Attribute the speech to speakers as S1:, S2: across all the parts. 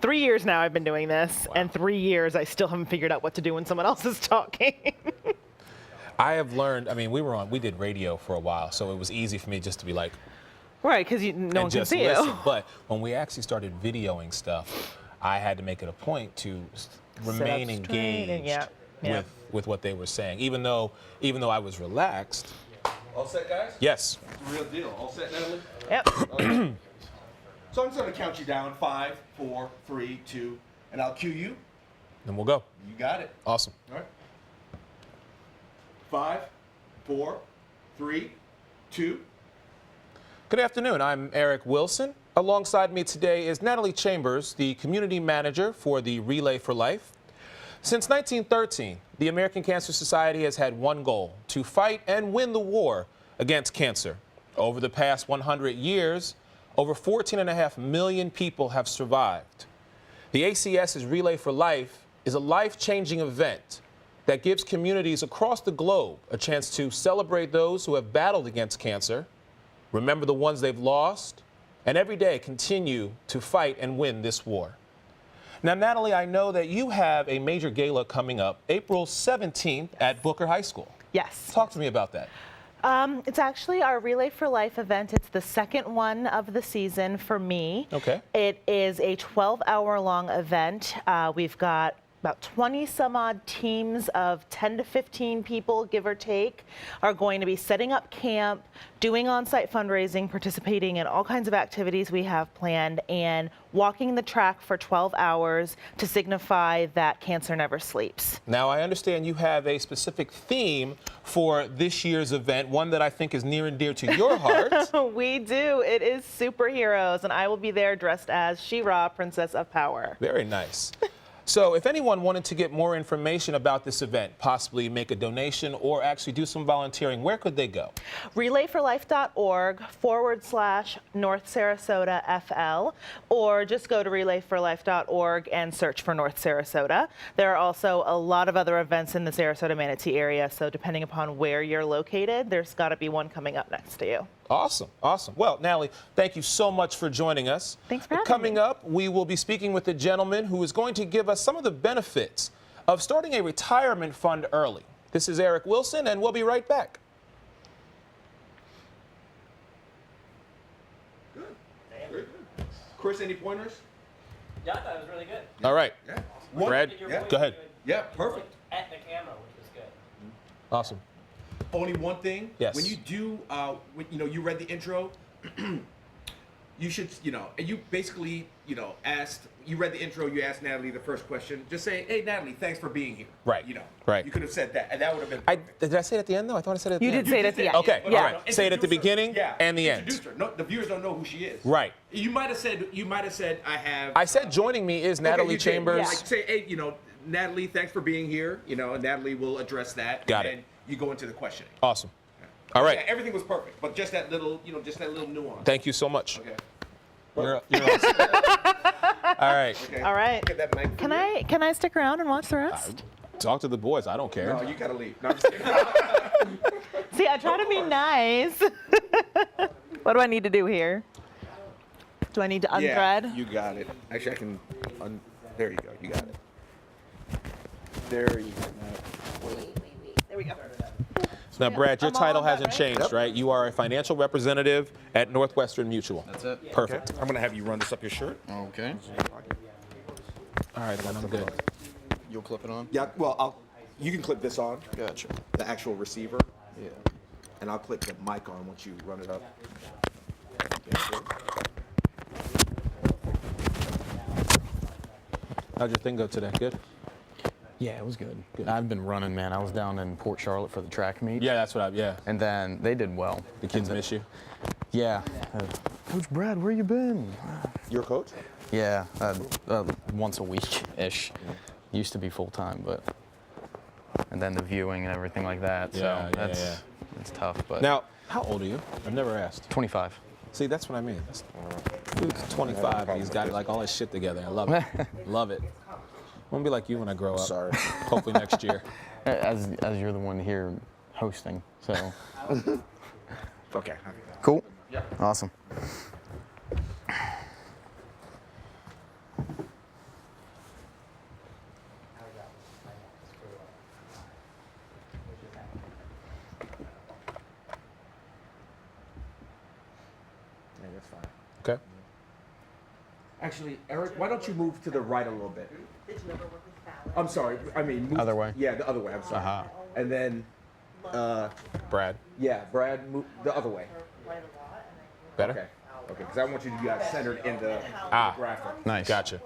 S1: 3 years now I've been doing this, and 3 years I still haven't figured out what to do when someone else is talking.
S2: I have learned, I mean, we did radio for a while, so it was easy for me just to be like,
S1: Right, because no one can see you.
S2: But when we actually started videoing stuff, I had to make it a point to remain engaged with what they were saying, even though I was relaxed.
S3: All set, guys?
S2: Yes.
S3: Real deal. All set, Natalie?
S1: Yep.
S3: Okay. So I'm just going to count you down. 5, 4, 3, 2, and I'll cue you.
S2: Then we'll go.
S3: You got it.
S2: Awesome.
S3: All right. 5, 4, 3, 2.
S2: Good afternoon. I'm Eric Wilson. Alongside me today is Natalie Chambers, the community manager for the Relay for Life. Since 1913, the American Cancer Society has had one goal: to fight and win the war against cancer. Over the past 100 years, over 14.5 million people have survived. The ACS's Relay for Life is a life-changing event that gives communities across the globe a chance to celebrate those who have battled against cancer, remember the ones they've lost, and every day continue to fight and win this war. Now, Natalie, I know that you have a major gala coming up April 17th at Booker High School.
S1: Yes.
S2: Talk to me about that.
S1: It's actually our Relay for Life event. It's the second one of the season for me.
S2: Okay.
S1: It is a 12-hour-long event. We've got about 20 some odd teams of 10 to 15 people, give or take, are going to be setting up camp, doing on-site fundraising, participating in all kinds of activities we have planned, and walking the track for 12 hours to signify that cancer never sleeps.
S2: Now, I understand you have a specific theme for this year's event, one that I think is near and dear to your heart.
S1: We do. It is superheroes, and I will be there dressed as She-Ra, Princess of Power.
S2: Very nice. So if anyone wanted to get more information about this event, possibly make a donation or actually do some volunteering, where could they go?
S1: relayforlife.org/North Sarasota FL, or just go to relayforlife.org and search for North Sarasota. There are also a lot of other events in the Sarasota-Manatee area, so depending upon where you're located, there's got to be one coming up next to you.
S2: Awesome, awesome. Well, Natalie, thank you so much for joining us.
S1: Thanks for having
S2: Coming
S1: me.
S2: up, we will be speaking with a gentleman who is going to give us some of the benefits of starting a retirement fund early. This is Eric Wilson, and we'll be right back.
S3: Good. Very good. Chris, any pointers?
S4: Yeah, I thought it was really good.
S2: All right.
S3: Yeah.
S2: Brad,
S3: Yeah.
S2: go ahead.
S3: Yeah, perfect.
S4: At the camera, which was good.
S2: Awesome.
S3: Only one thing.
S2: Yes.
S3: When you do, when, you read the intro, you should, and you basically, you read the intro, you asked Natalie the first question. Just say, hey, Natalie, thanks for being here.
S2: Right. Right.
S3: You could have said that, and that would have been perfect.
S2: Did I say it at the end, though? I thought I said it at the
S1: You
S2: end.
S1: did say it at the end.
S2: Okay,
S1: Yeah.
S2: all right. Say it at the beginning and the end.
S3: Introduce her. No, the viewers don't know who she is.
S2: Right.
S3: You might have said, I have.
S2: I said joining me is Natalie
S3: you did.
S2: Chambers.
S3: Yeah. Like say, hey, Natalie, thanks for being here. And Natalie will address that.
S2: Got
S3: and
S2: it.
S3: then you go into the questioning.
S2: Awesome. All right.
S3: Yeah, everything was perfect, but just that little, nuance.
S2: Thank you so much.
S3: Okay.
S2: You're awesome. All right.
S3: Okay.
S1: All right.
S3: Get that mic for you.
S1: Can I stick around and watch the rest?
S2: Talk to the boys. I don't care.
S3: No, you gotta leave. No, I'm just kidding.
S1: See, I try to be nice. What do I need to do here? Do I need to unthread?
S3: Yeah, you got it. Actually, I can. There you go. You got it. There you go.
S1: There we go.
S2: Now, Brad, your
S1: I'm all
S2: title
S1: on that,
S2: hasn't
S1: right?
S2: changed,
S3: Yep.
S2: right? You are a financial representative at Northwestern Mutual.
S5: That's it.
S2: Perfect.
S3: I'm gonna have you run this up your shirt.
S5: Okay.
S2: All right, then I'm good.
S5: You'll clip it on?
S3: Yeah. Well, you can clip this on,
S5: Gotcha.
S3: the actual receiver,
S5: Yeah.
S3: and I'll clip the mic on once you run it up.
S2: How'd your thing go today? Good?
S5: Yeah, it was good. I've been running, man. I was down in Port Charlotte for the track meet.
S2: Yeah, that's what yeah.
S5: And then they did well.
S2: The kids miss you?
S5: Yeah. Coach Brad, where you been?
S3: Your coach?
S5: Yeah, once a week-ish. Used to be full-time, but... And then the viewing and everything like that.
S2: Yeah,
S5: So it's tough, but...
S2: Now, how old are you? I've never asked.
S5: 25.
S2: See, that's what I mean. Dude's 25 and he's got like all his shit together. I love it. Love it. I want to be like you when I grow up.
S3: Sorry.
S2: Hopefully next year.
S5: As you're the one here hosting, so...
S3: Okay.
S5: Cool? Yeah. Awesome.
S3: Actually, Eric, why don't you move to the right a little bit? I'm sorry. I mean, move,
S5: Other way?
S3: Yeah, the other way. I'm sorry.
S5: Uh-huh.
S3: And then,
S2: Brad.
S3: yeah, Brad, move the other way.
S2: Better?
S3: Okay. Okay, because I want you to be centered in the graphic.
S5: Nice.
S2: Gotcha.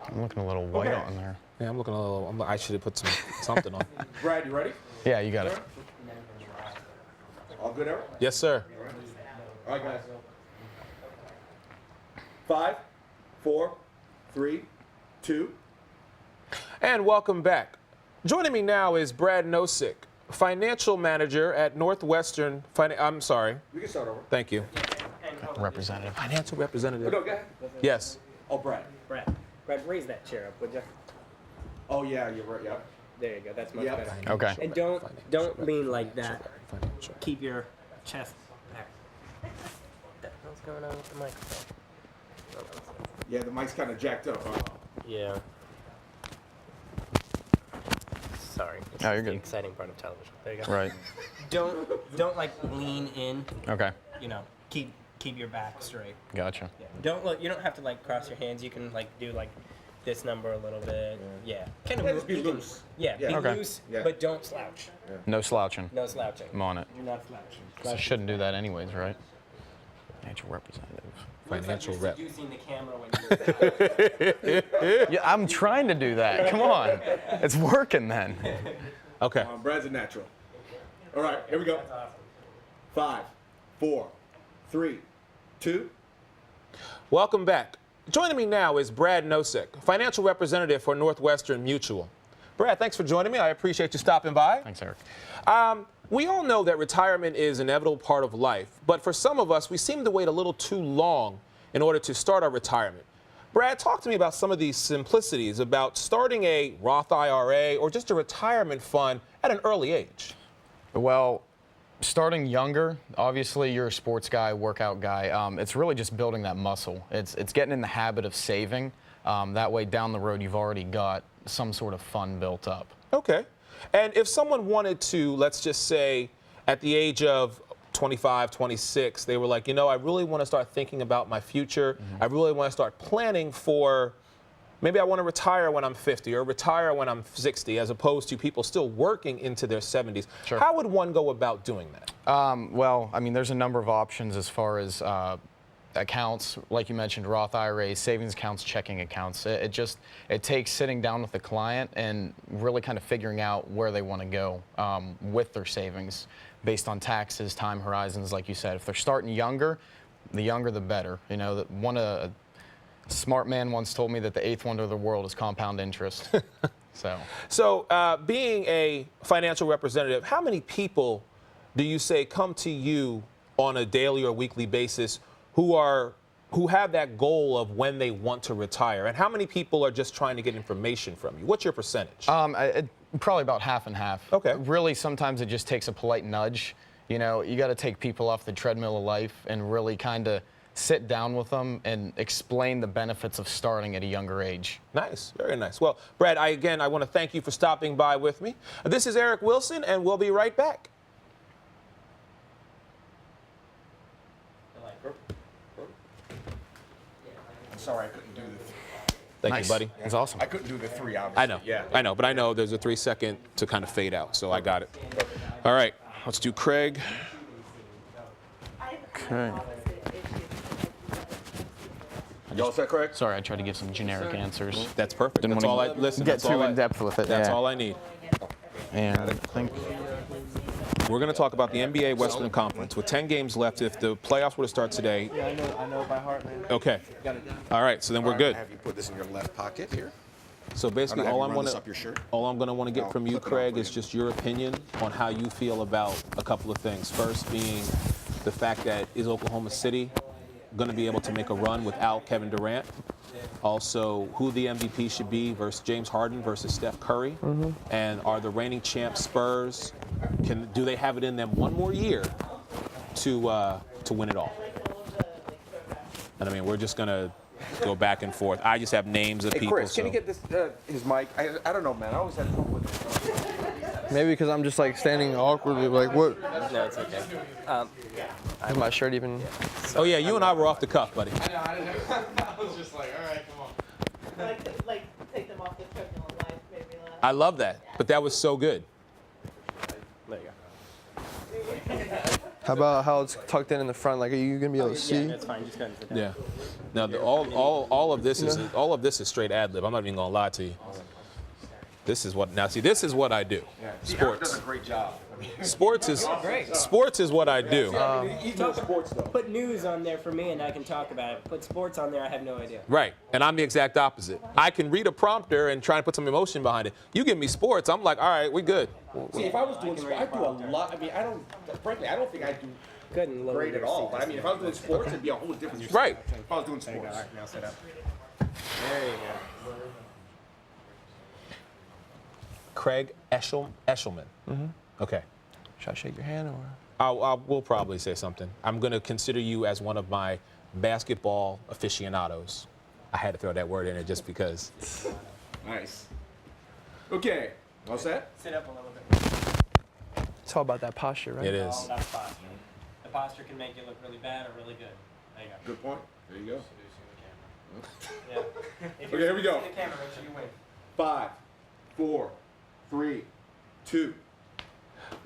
S5: I'm looking a little white
S3: Okay.
S5: on there.
S2: Yeah, I'm looking a little. I should have put something on.
S3: Brad, you ready?
S5: Yeah, you got it.
S3: All good, Eric?
S2: Yes, sir.
S3: All right, guys. 5, 4, 3, 2.
S2: And welcome back. Joining me now is Brad Nosek, financial manager at Northwestern. I'm sorry.
S3: We can start over.
S2: Thank you.
S5: Representative.
S2: Financial representative.
S3: No, go ahead.
S2: Yes.
S3: Oh, Brad.
S4: Brad, raise that chair up, would you?
S3: Oh, yeah, you're right. Yeah.
S4: There you go. That's much
S3: Yeah.
S4: better.
S5: Okay.
S4: And don't lean like that.
S2: Financial.
S4: Keep your chest back. What's going on with the microphone?
S3: Yeah, the mic's kind of jacked up, huh?
S4: Yeah. Sorry. This
S5: Oh, you're
S4: is the
S5: good.
S4: exciting part of television. There you go.
S5: Right.
S4: Don't like lean in.
S5: Okay.
S4: You know, keep your back straight.
S5: Gotcha.
S4: Yeah. Don't look. You don't have to like cross your hands. You can like do like this number a little bit. Yeah. Kind of
S3: Yeah, just be
S4: you can-
S3: loose.
S4: Yeah.
S3: Yeah.
S4: Be
S5: Okay.
S4: loose,
S3: Yeah.
S4: but don't slouch.
S5: No slouching.
S4: No slouching.
S5: I'm on it.
S4: You're not slouching.
S5: So I shouldn't do that anyways, right? Financial representative.
S2: Financial
S4: Looks
S2: rep.
S4: like you're seducing the camera when you
S5: Yeah, I'm trying to do that. Come on. It's working then.
S2: Okay.
S3: Brad's a natural. All right, here we go. 5, 4, 3, 2.
S2: Welcome back. Joining me now is Brad Nosek, financial representative for Northwestern Mutual. Brad, thanks for joining me. I appreciate you stopping by.
S5: Thanks, Eric.
S2: We all know that retirement is an inevitable part of life, but for some of us, we seem to wait a little too long in order to start our retirement. Brad, talk to me about some of these simplicities about starting a Roth IRA or just a retirement fund at an early age.
S5: Well, starting younger, obviously you're a sports guy, workout guy. It's really just building that muscle. It's getting in the habit of saving. That way down the road you've already got some sort of fund built up.
S2: Okay. And if someone wanted to, let's just say, at the age of 25, 26, they were like, you know, I really want to start thinking about my future. I really want to start planning for, maybe I want to retire when I'm 50 or retire when I'm 60, as opposed to people still working into their 70s.
S5: Sure.
S2: How would one go about doing that?
S5: Well, I mean, there's a number of options as far as accounts, like you mentioned, Roth IRAs, savings accounts, checking accounts. It takes sitting down with the client and really kind of figuring out where they want to go with their savings based on taxes, time horizons, like you said. If they're starting younger, the younger the better. You know, a smart man once told me that the eighth wonder of the world is compound interest. So
S2: being a financial representative, how many people do you say come to you on a daily or weekly basis who have that goal of when they want to retire? And how many people are just trying to get information from you? What's your percentage?
S5: Probably about half and half.
S2: Okay.
S5: Really, sometimes it just takes a polite nudge. You know, you got to take people off the treadmill of life and really kind of sit down with them and explain the benefits of starting at a younger age.
S2: Nice, very nice. Well, Brad, I want to thank you for stopping by with me. This is Eric Wilson, and we'll be right back.
S3: I'm sorry I couldn't do the
S2: Thank
S5: Nice.
S2: you, buddy.
S5: That's awesome.
S3: I couldn't do the 3, obviously.
S2: I know.
S3: Yeah.
S2: I know, but I know there's a 3-second to kind of fade out, so I got it. All right, let's do Craig.
S5: Okay.
S3: Y'all set, correct?
S5: Sorry, I tried to give some generic answers.
S2: That's perfect.
S5: Didn't
S2: That's
S5: wanna
S2: all I listen.
S5: get
S2: that's
S5: too
S2: all
S5: in depth with it.
S2: That's
S5: yeah.
S2: all I need.
S5: And I think
S2: We're going to talk about the NBA Western Conference with 10 games left. If the playoffs were to start today.
S6: Yeah, I know it by heart, man.
S2: Okay. All right, so then we're
S6: I
S2: good.
S6: have you put this in your left pocket here.
S2: So basically,
S6: have you
S2: all I'm
S6: run
S2: going
S6: this up your shirt.
S2: to want to get
S6: I'll
S2: from you,
S6: flip it
S2: Craig,
S6: over
S2: is
S6: again.
S2: just your opinion on how you feel about a couple of things. First being the fact that is Oklahoma City going to be able to make a run without Kevin Durant? Also, who the MVP should be versus James Harden versus Steph Curry, and are the reigning champs Spurs? Do they have it in them one more year to win it all? And I mean, we're just gonna go back and forth. I just have names of
S3: Hey,
S2: people.
S3: Chris, can
S2: so-
S3: you get this his mic? I don't know, man. I always have trouble with it.
S7: Maybe because I'm just like standing awkwardly, like what?
S4: No, it's okay.
S7: Is my shirt even?
S2: Oh yeah, you and I were off the cuff, buddy.
S1: Like take them off the treadmill and life made me laugh.
S2: I love that, but that was so good.
S4: There you go.
S7: How about how it's tucked in the front? Like, are you gonna be able to see?
S4: Yeah, that's fine. Just go ahead and sit down.
S2: Yeah. Now all of this is straight ad lib. I'm not even gonna lie to you. This is what this is what I do.
S3: Eric does
S2: Sports.
S3: a great job.
S2: Sports is what I do.
S3: He's no sports though.
S4: Put news on there for me, and I can talk about it. Put sports on there, I have no idea.
S2: Right, and I'm the exact opposite. I can read a prompter and try and put some emotion behind it. You give me sports, I'm like, all right, we good.
S3: See, if I was doing sports, I do a lot. I mean, I don't think I do
S4: Good and
S3: great at all. But I mean, if I was doing sports, it'd be a whole different story.
S2: Right.
S3: If I was doing sports.
S4: All right, now sit up. There you go.
S2: Craig Eshelman. Okay.
S7: Should I shake your hand or?
S2: We'll probably say something. I'm going to consider you as one of my basketball aficionados. I had to throw that word in there just because.
S3: Nice. Okay. All set?
S4: Sit up a little bit.
S7: It's all about that posture, right?
S2: It is.
S4: Oh, that's posture. The posture can make you look really bad or really good. There you go.
S3: Good point. There you go.
S4: Yeah. If
S3: Okay, here we go.
S4: The camera, make sure you win.
S3: 5, 4, 3, 2.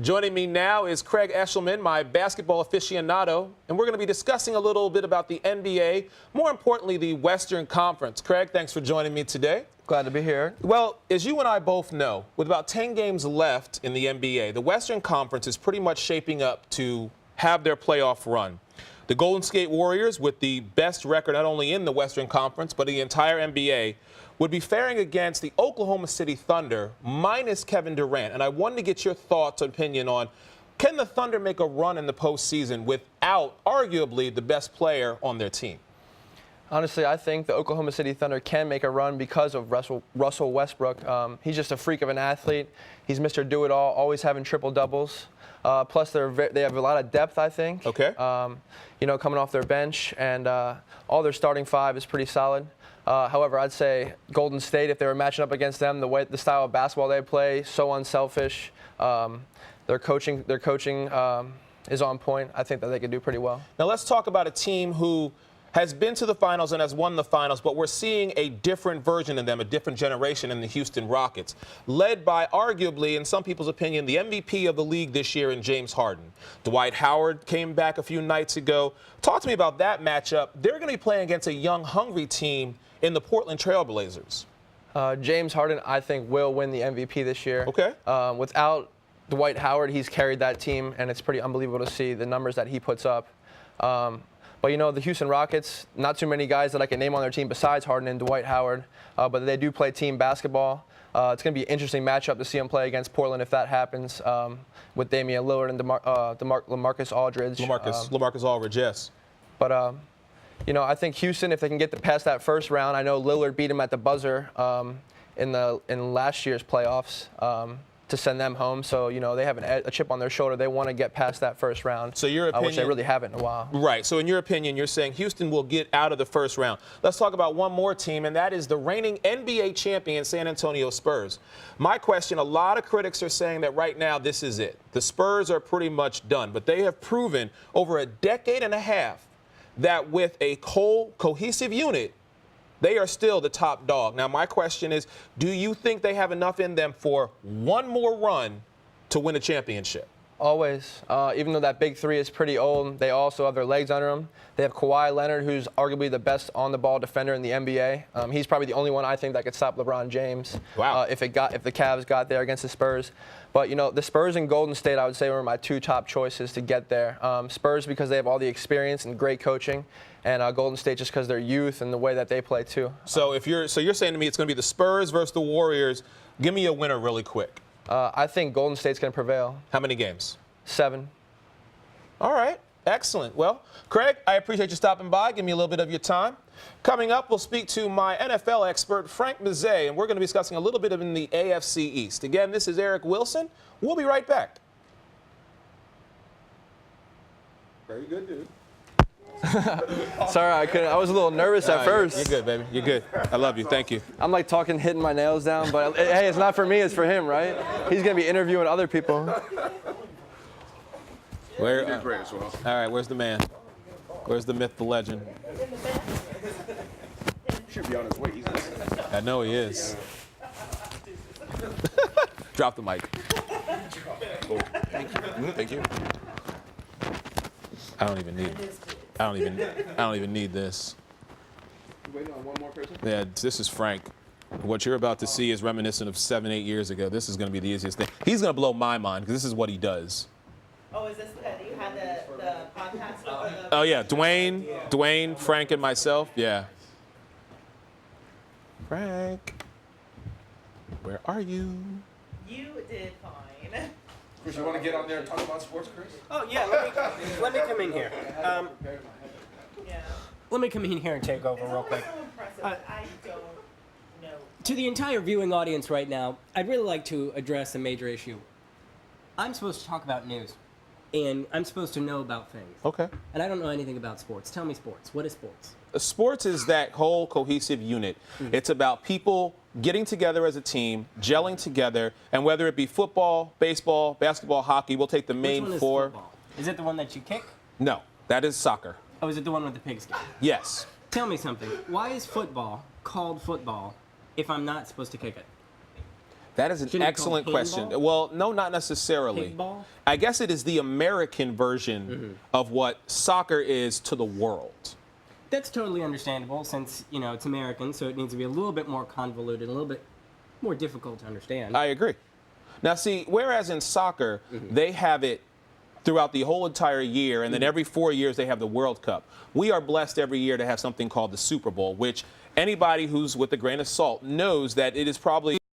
S2: Joining me now is Craig Eshelman, my basketball aficionado, and we're going to be discussing a little bit about the NBA, more importantly, the Western Conference. Craig, thanks for joining me today.
S7: Glad to be here.
S2: Well, as you and I both know, with about 10 games left in the NBA, the Western Conference is pretty much shaping up to have their playoff run. The Golden State Warriors, with the best record not only in the Western Conference, but the entire NBA, would be faring against the Oklahoma City Thunder minus Kevin Durant. And I wanted to get your thoughts and opinion on, can the Thunder make a run in the postseason without arguably the best player on their team?
S7: Honestly, I think the Oklahoma City Thunder can make a run because of Russell Westbrook. He's just a freak of an athlete. He's Mr. Do-It-All, always having triple-doubles. Plus, they have a lot of depth, I think.
S2: Okay.
S7: Coming off their bench, and all their starting five is pretty solid. However, I'd say Golden State, if they were matching up against them, the style of basketball they play, so unselfish. Their coaching is on point. I think that they could do pretty well.
S2: Now let's talk about a team who has been to the finals and has won the finals, but we're seeing a different version of them, a different generation in the Houston Rockets, led by arguably, in some people's opinion, the MVP of the league this year in James Harden. Dwight Howard came back a few nights ago. Talk to me about that matchup. They're going to be playing against a young, hungry team in the Portland Trail Blazers.
S7: James Harden, I think, will win the MVP this year.
S2: Okay.
S7: Without Dwight Howard, he's carried that team, and it's pretty unbelievable to see the numbers that he puts up. But, the Houston Rockets, not too many guys that I can name on their team besides Harden and Dwight Howard, but they do play team basketball. It's going to be an interesting matchup to see them play against Portland if that happens, with Damian Lillard and LaMarcus Aldridge.
S2: LaMarcus Aldridge, yes.
S7: But, I think Houston, if they can get past that first round, I know Lillard beat him at the buzzer in last year's playoffs to send them home. So, they have a chip on their shoulder. They want to get past that first round,
S2: So your opinion,
S7: which they really haven't in a while.
S2: Right. So in your opinion, you're saying Houston will get out of the first round. Let's talk about one more team, and that is the reigning NBA champion San Antonio Spurs. My question, a lot of critics are saying that right now this is it. The Spurs are pretty much done, but they have proven over a decade and a half that with a cohesive unit, they are still the top dog. Now, my question is, do you think they have enough in them for one more run to win a championship?
S7: Always. Even though that big three is pretty old, they also have their legs under them. They have Kawhi Leonard, who's arguably the best on-the-ball defender in the NBA. He's probably the only one I think that could stop LeBron James.
S2: Wow.
S7: If the Cavs got there against the Spurs. But, the Spurs and Golden State, I would say, were my two top choices to get there. Spurs because they have all the experience and great coaching, and Golden State just because their youth and the way that they play too.
S2: So you're saying to me it's going to be the Spurs versus the Warriors. Give me a winner really quick.
S7: I think Golden State's going to prevail.
S2: How many games?
S7: 7.
S2: All right. Excellent. Well, Craig, I appreciate you stopping by. Give me a little bit of your time. Coming up, we'll speak to my NFL expert, Frank Mazzei, and we're going to be discussing a little bit of in the AFC East. Again, this is Eric Wilson. We'll be right back.
S3: Very good, dude.
S7: Sorry, I couldn't. I was a little nervous at first.
S2: You're good, baby. You're good. I love you. Thank you.
S7: I'm like talking, hitting my nails down, but hey, it's not for me, it's for him, right? He's gonna be interviewing other people.
S2: Where?
S6: You did great as well.
S2: All right, where's the man? Where's the myth, the legend?
S6: Should be on his way. He's listening.
S2: I know he is. Drop the mic.
S6: Cool. Thank you. Thank you.
S2: I don't even need this.
S6: Waiting on one more person.
S2: Yeah, this is Frank. What you're about to see is reminiscent of 7, 8 years ago. This is going to be the easiest thing. He's going to blow my mind because this is what he does.
S1: Oh, is this you had the podcast with
S2: Oh yeah, Dwayne, Frank, and myself. Yeah. Frank, where are you?
S1: You did fine.
S6: Chris, you want to get on there and talk about sports, Chris?
S4: Oh yeah, let me come in here.
S1: Yeah.
S4: Let me come in here and take over real quick.
S1: So impressive. I don't know.
S4: To the entire viewing audience right now, I'd really like to address a major issue. I'm supposed to talk about news, and I'm supposed to know about things.
S2: Okay.
S4: And I don't know anything about sports. Tell me sports. What is sports?
S2: Sports is that whole cohesive unit. It's about people getting together as a team, gelling together, and whether it be football, baseball, basketball, hockey, we'll take the
S4: Which
S2: main
S4: one is
S2: four.
S4: football? Is it the one that you kick?
S2: No, that is soccer.
S4: Oh, is it the one with the pigskin?
S2: Yes.
S4: Tell me something. Why is football called football if I'm not supposed to kick it?
S2: That is an
S4: Shouldn't it be called
S2: excellent question.
S4: handball?
S2: Well, no, not necessarily.
S4: Kickball?
S2: I guess it is the American version of what soccer is to the world.
S4: That's totally understandable since, you know, it's American, so it needs to be a little bit more convoluted, a little bit more difficult to understand.
S2: I agree. Now, see, whereas in soccer, they have it throughout the whole entire year, and then every 4 years they have the World Cup. We are blessed every year to have something called the Super Bowl, which anybody who's with a grain of salt knows that it is probably